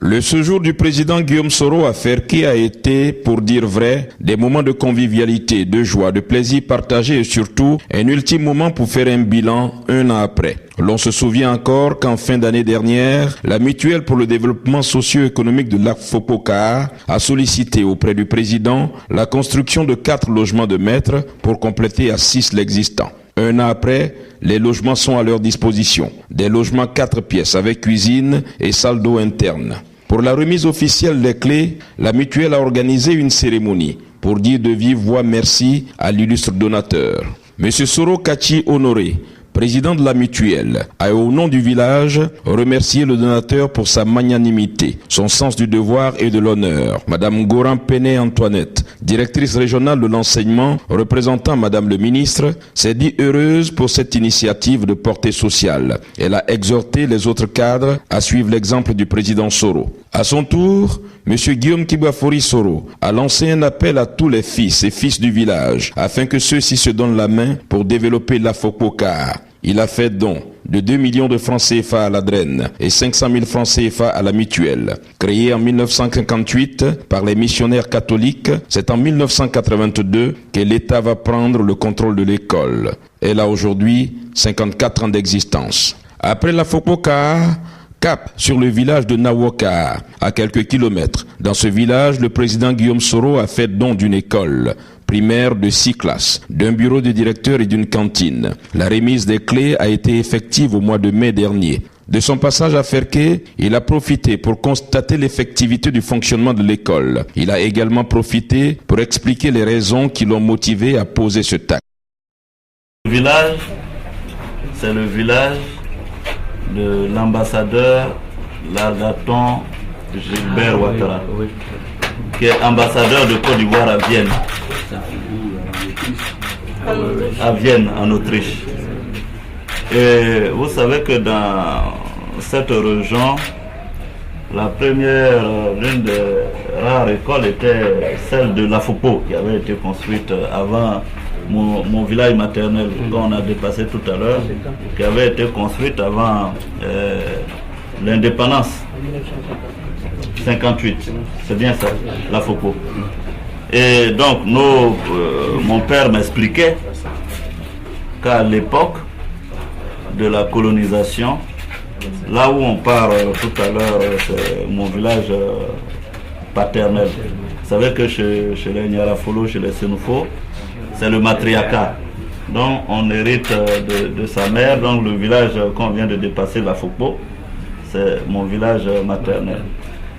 Le séjour du président Guillaume Soro à Ferké a été, pour dire vrai, des moments de convivialité, de joie, de plaisir partagé et surtout un ultime moment pour faire un bilan un an après. L'on se souvient encore qu'en fin d'année dernière, la mutuelle pour le développement socio-économique de l'AFOPOCA a sollicité auprès du président la construction de 4 logements de maîtres pour compléter à 6 l'existant. Un an après, les logements sont à leur disposition. Des logements 4 pièces avec cuisine et salle d'eau interne. Pour la remise officielle des clés, la mutuelle a organisé une cérémonie pour dire de vive voix merci à l'illustre donateur. Monsieur Soro Kachi Honoré, président de la mutuelle, a au nom du village remercié le donateur pour sa magnanimité, son sens du devoir et de l'honneur. Madame Goran Penet Antoinette, directrice régionale de l'enseignement, représentant Madame le ministre, s'est dit heureuse pour cette initiative de portée sociale. Elle a exhorté les autres cadres à suivre l'exemple du président Soro. À son tour, Monsieur Guillaume Kibafori Soro a lancé un appel à tous les fils et fils du village afin que ceux-ci se donnent la main pour développer l'AFOPOCA. Il a fait don de 2 millions de francs CFA à la DREN et 500 000 francs CFA à la mutuelle. Créée en 1958 par les missionnaires catholiques, c'est en 1982 que l'État va prendre le contrôle de l'école. Elle a aujourd'hui 54 ans d'existence. Après l'AFOPOCA, cap sur le village de Nawoka, à quelques kilomètres. Dans ce village, le président Guillaume Soro a fait don d'une école primaire de 6 classes, d'un bureau de directeur et d'une cantine. La remise des clés a été effective au mois de mai dernier. De son passage à Ferké, il a profité pour constater l'effectivité du fonctionnement de l'école. Il a également profité pour expliquer les raisons qui l'ont motivé à poser ce acte. Le village, c'est le village de l'ambassadeur Largaton Gilbert Ouattara, qui est ambassadeur de Côte d'Ivoire à Vienne. À Vienne, en Autriche. Et vous savez que dans cette région, la première, l'une des rares écoles était celle de l'AFOPO, qui avait été construite avant mon village maternel, qu'on a dépassé tout à l'heure, qui avait été construite avant l'indépendance, 58, c'est bien ça, l'AFOPO. Et donc, mon père m'expliquait qu'à l'époque de la colonisation, là où on part tout à l'heure, c'est mon village paternel. Vous savez que chez les Nyarafolo, chez les Sénoufo, c'est le matriarcat. Donc on hérite de sa mère. Donc le village qu'on vient de dépasser, la Fopo, c'est mon village maternel.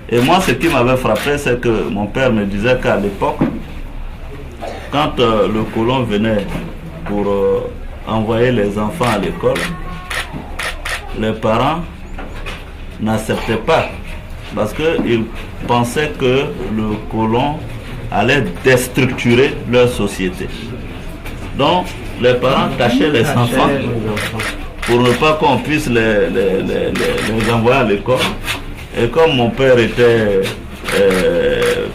Et moi, ce qui m'avait frappé, c'est que mon père me disait qu'à l'époque, quand le colon venait pour envoyer les enfants à l'école, les parents n'acceptaient pas parce qu'ils pensaient que le colon allait déstructurer leur société. Donc, les parents cachaient les enfants pour ne pas qu'on puisse les envoyer à l'école. Et comme mon père était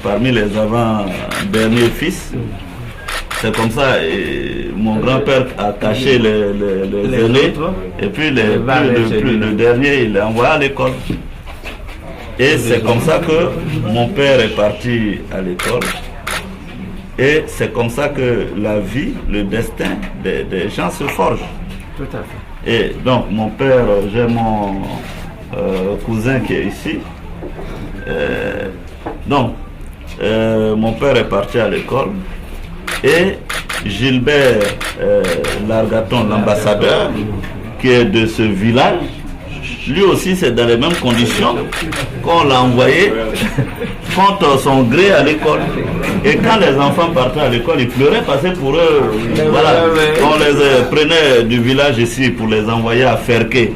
parmi les avant-derniers fils, c'est comme ça, mon grand-père a caché les aînés, et puis le dernier, il l'a envoyé à l'école. Et c'est comme ça que mon père est parti à l'école. Et c'est comme ça que la vie, le destin des gens se forge. Tout à fait. Et donc, mon père, j'ai mon cousin qui est ici. Donc, mon père est parti à l'école. Et Gilbert Largaton, l'ambassadeur, qui est de ce village, lui aussi c'est dans les mêmes conditions qu'on l'a envoyé contre son gré à l'école. Et quand les enfants partaient à l'école, ils pleuraient parce que pour eux, voilà, on les prenait du village ici pour les envoyer à Ferké,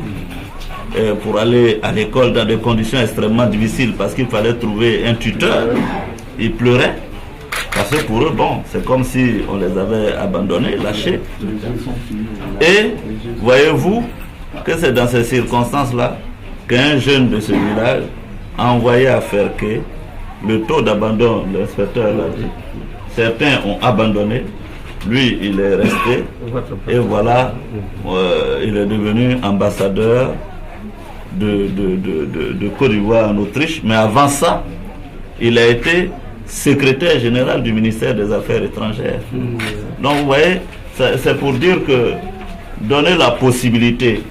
pour aller à l'école dans des conditions extrêmement difficiles parce qu'il fallait trouver un tuteur. Ils pleuraient. Parce que pour eux, bon, c'est comme si on les avait abandonnés, lâchés. Et voyez-vous que c'est dans ces circonstances-là qu'un jeune de ce village a envoyé à Ferké. Le taux d'abandon, l'inspecteur l'a dit. Certains ont abandonné, lui il est resté. Et voilà, il est devenu ambassadeur de Côte d'Ivoire en Autriche, mais avant ça, il a été secrétaire général du ministère des Affaires étrangères. Donc vous voyez, c'est pour dire que donner la possibilité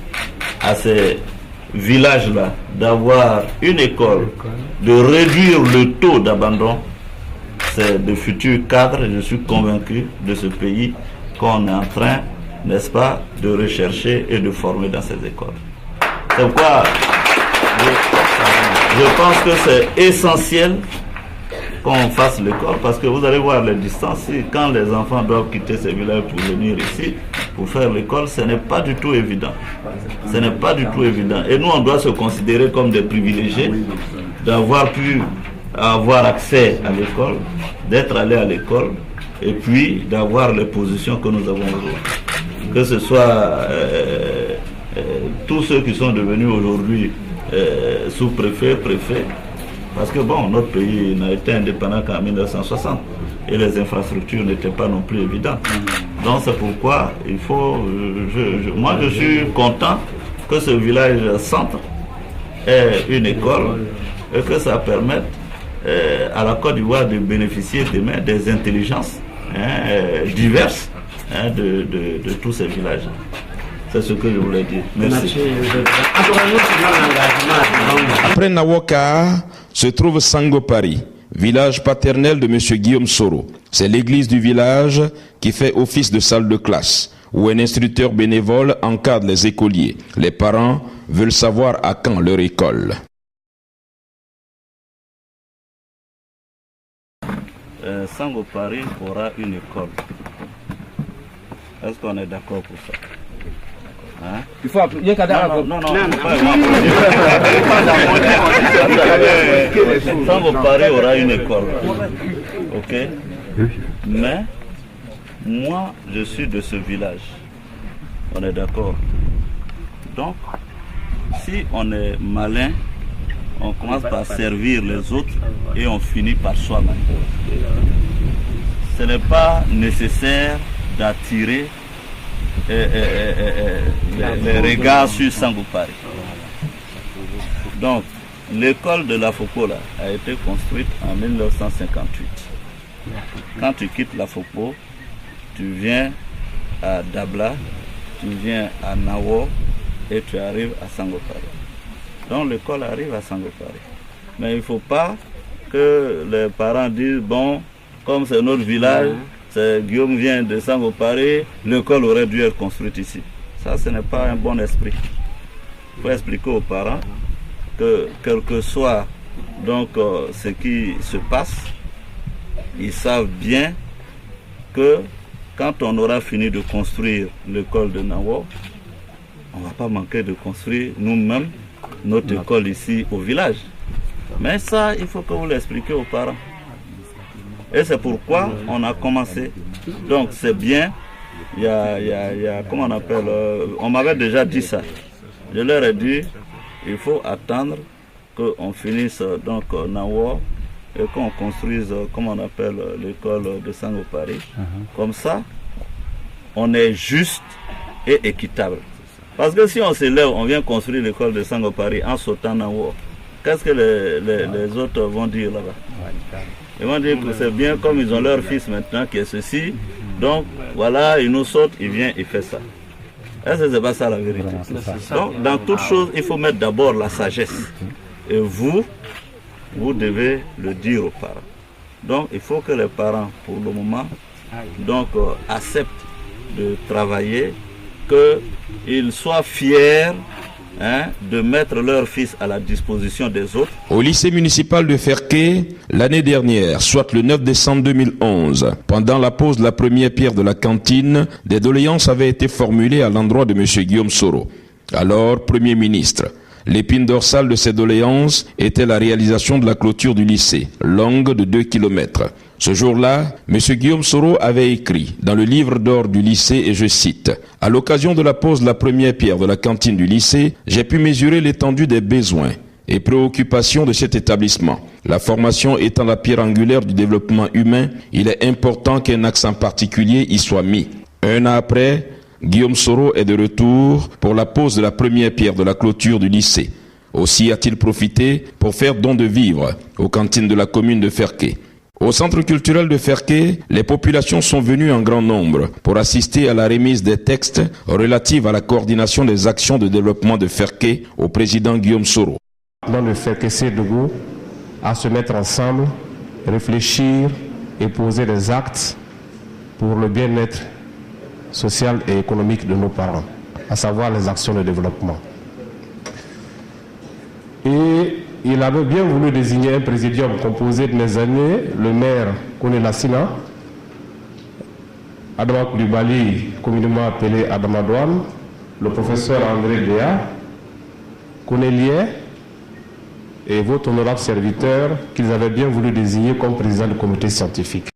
à ces villages-là d'avoir une école, de réduire le taux d'abandon, c'est de futurs cadres, je suis convaincu, de ce pays qu'on est en train, n'est-ce pas, de rechercher et de former dans ces écoles. C'est pourquoi je pense que c'est essentiel qu'on fasse l'école, parce que vous allez voir les distances. Quand les enfants doivent quitter ces villages pour venir ici, pour faire l'école, ce n'est pas du tout évident. Ce n'est pas du tout évident. Et nous, on doit se considérer comme des privilégiés d'avoir pu avoir accès à l'école, d'être allé à l'école, et puis d'avoir les positions que nous avons aujourd'hui. Que ce soit tous ceux qui sont devenus aujourd'hui sous-préfets, préfets, parce que bon, notre pays n'a été indépendant qu'en 1960 et les infrastructures n'étaient pas non plus évidentes. Donc c'est pourquoi il faut, moi je suis content que ce village centre ait une école et que ça permette à la Côte d'Ivoire de bénéficier demain des intelligences diverses de tous ces villages. C'est ce que je voulais dire. Merci. Après Nawoka se trouve Sangopari, village paternel de M. Guillaume Soro. C'est l'église du village qui fait office de salle de classe, où un instructeur bénévole encadre les écoliers. Les parents veulent savoir à quand leur école. Sangopari aura une école. Est-ce qu'on est d'accord pour ça? Hein? Il faut appeler. Non. Sangopari aura une école. Ok? Mais moi, je suis de ce village. On est d'accord? Donc, si on est malin, on commence par servir les autres et on finit par soi-même. Ce n'est pas nécessaire d'attirer les regards sur Sangopari. Donc, l'école de la Foko là, a été construite en 1958. Quand tu quittes la Foko, tu viens à Dabla, tu viens à Nawo et tu arrives à Sangopari. Donc l'école arrive à Sangopari. Mais il ne faut pas que les parents disent, bon, comme c'est notre village, Guillaume vient de Sangopari, l'école aurait dû être construite ici. Ça, ce n'est pas un bon esprit. Il faut expliquer aux parents que quel que soit donc, ce qui se passe, ils savent bien que quand on aura fini de construire l'école de Nawo, on ne va pas manquer de construire nous-mêmes notre école ici au village. Mais ça, il faut que vous l'expliquiez aux parents. Et c'est pourquoi on a commencé. Donc c'est bien, il y a comment on appelle, on m'avait déjà dit ça. Je leur ai dit, il faut attendre qu'on finisse donc Nawo et qu'on construise, comment on appelle, l'école de Sangopari. Comme ça, on est juste et équitable. Parce que si on se lève, on vient construire l'école de Sangopari en sautant Nawo, qu'est-ce que les autres vont dire là-bas? Ils vont dire que c'est bien comme ils ont leur fils maintenant qui est ceci. Donc voilà, il nous saute, il vient, il fait ça. Est-ce que c'est pas ça la vérité? Donc dans toute chose, il faut mettre d'abord la sagesse. Et vous devez le dire aux parents. Donc il faut que les parents, pour le moment, donc acceptent de travailler, qu'ils soient fiers de mettre leur fils à la disposition des autres. Au lycée municipal de Ferké, l'année dernière, soit le 9 décembre 2011, pendant la pose de la première pierre de la cantine, des doléances avaient été formulées à l'endroit de M. Guillaume Soro, alors Premier ministre. L'épine dorsale de ces doléances était la réalisation de la clôture du lycée, longue de 2 km. Ce jour-là, M. Guillaume Soro avait écrit dans le livre d'or du lycée, et je cite, « À l'occasion de la pose de la première pierre de la cantine du lycée, j'ai pu mesurer l'étendue des besoins et préoccupations de cet établissement. La formation étant la pierre angulaire du développement humain, il est important qu'un accent particulier y soit mis. » Un an après, Guillaume Soro est de retour pour la pose de la première pierre de la clôture du lycée. Aussi a-t-il profité pour faire don de vivres aux cantines de la commune de Ferké. Au centre culturel de Ferké, les populations sont venues en grand nombre pour assister à la remise des textes relatifs à la coordination des actions de développement de Ferké au président Guillaume Soro. Dans le Ferké Sédougou, à se mettre ensemble, réfléchir et poser des actes pour le bien-être social et économique de nos parents, à savoir les actions de développement. Et il avait bien voulu désigner un présidium composé de mes aînés, le maire Kone Lassina, Adama Koulibaly, communément appelé Adama Douane, le professeur André Léa, Kone Lié et votre honorable serviteur qu'ils avaient bien voulu désigner comme président du comité scientifique.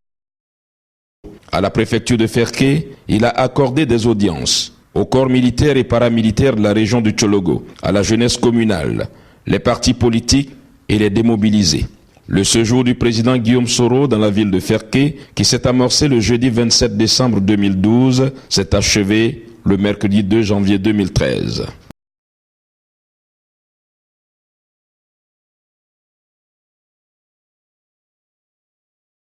À la préfecture de Ferké, il a accordé des audiences aux corps militaires et paramilitaires de la région du Tchologo, à la jeunesse communale, les partis politiques et les démobilisés. Le séjour du président Guillaume Soro dans la ville de Ferké, qui s'est amorcé le jeudi 27 décembre 2012, s'est achevé le mercredi 2 janvier 2013.